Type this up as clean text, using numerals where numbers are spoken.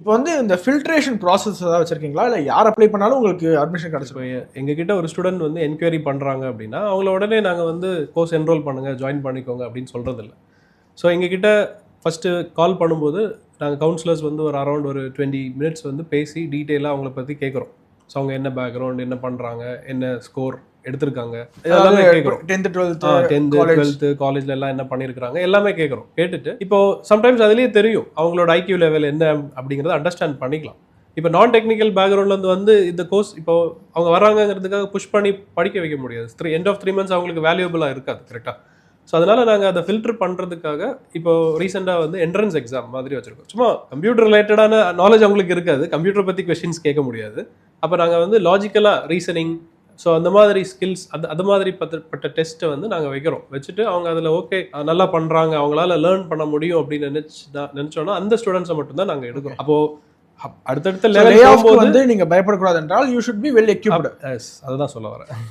இப்போ வந்து இந்த ஃபில்ட்ரேஷன் ப்ராசஸ் ஏதாவது வச்சிருக்கீங்களா, இல்லை யார் அப்ளை பண்ணாலும் உங்களுக்கு அட்மிஷன் இப்போ கிடச்சிரும்? எங்ககிட்ட ஒரு ஸ்டூடெண்ட் வந்து என்கொயரி பண்ணுறாங்க அப்படின்னா அவங்கள உடனே நாங்கள் வந்து கோர்ஸ் என்ரோல் பண்ணுங்கள் ஜாயின் பண்ணிக்கோங்க அப்படின்னு சொல்கிறதில்ல. ஸோ எங்ககிட்ட ஃபஸ்ட்டு கால் பண்ணும்போது நாங்கள் கவுன்சிலர்ஸ் வந்து ஒரு அரௌண்ட் ஒரு 20 மினிட்ஸ் வந்து பேசி டீட்டெயிலாக அவங்கள பற்றி கேட்குறோம். ஸோ அவங்க என்ன பேக்ரவுண்ட், என்ன பண்ணுறாங்க, என்ன ஸ்கோர் எடுத்திருக்காங்க, எல்லாமே கேட்குறோம். 10th 12th 10th college 12th காலேஜில் எல்லாம் என்ன பண்ணியிருக்கிறாங்க எல்லாமே கேட்குறோம். கேட்டுட்டு இப்போ சம்டைம்ஸ் அதுலேயே தெரியும் அவங்களோட ஐக்யூ லெவல் என்ன அப்படிங்கிறத அண்டர்ஸ்டாண்ட் பண்ணிக்கலாம். இப்போ நான் டெக்னிக்கல் பேக்ரவுண்ட்லேருந்து வந்து இந்த கோர்ஸ் இப்போ அவங்க வராங்கங்கிறதுக்காக புஷ் பண்ணி படிக்க வைக்க முடியாது. எண்ட் ஆஃப் 3 months அவங்களுக்கு வேல்யூபிளாக இருக்காது கரெக்டாக. ஸோ அதனால் நாங்கள் அதை ஃபில்டர் பண்ணுறதுக்காக இப்போ ரீசெண்டாக வந்து என்ட்ரன்ஸ் எக்ஸாம் மாதிரி வச்சுருக்கோம். சும்மா கம்ப்யூட்டர் ரிலேட்டடான நாலேஜ் அவங்களுக்கு இருக்காது, கம்ப்யூட்டர் பற்றி கொஸ்டின்ஸ் கேட்க முடியாது. அப்போ நாங்கள் வந்து லாஜிக்கலாக ரீசனிங், ஸோ அந்த மாதிரி ஸ்கில்ஸ் அது மாதிரி பட்ட டெஸ்ட்டை வந்து நாங்கள் வைக்கிறோம். வச்சுட்டு அவங்க அதில் ஓகே நல்லா பண்ணுறாங்க, அவங்களால லேர்ன் பண்ண முடியும் அப்படின்னு நினச்சோன்னா அந்த ஸ்டூடெண்ட்ஸை மட்டும்தான் நாங்கள் எடுக்கிறோம். அப்போது அடுத்தடுத்த லெவல் வந்து நீங்கள் பயப்படக்கூடாது என்றால் you should be well equipped. அதுதான் சொல்ல வரேன்.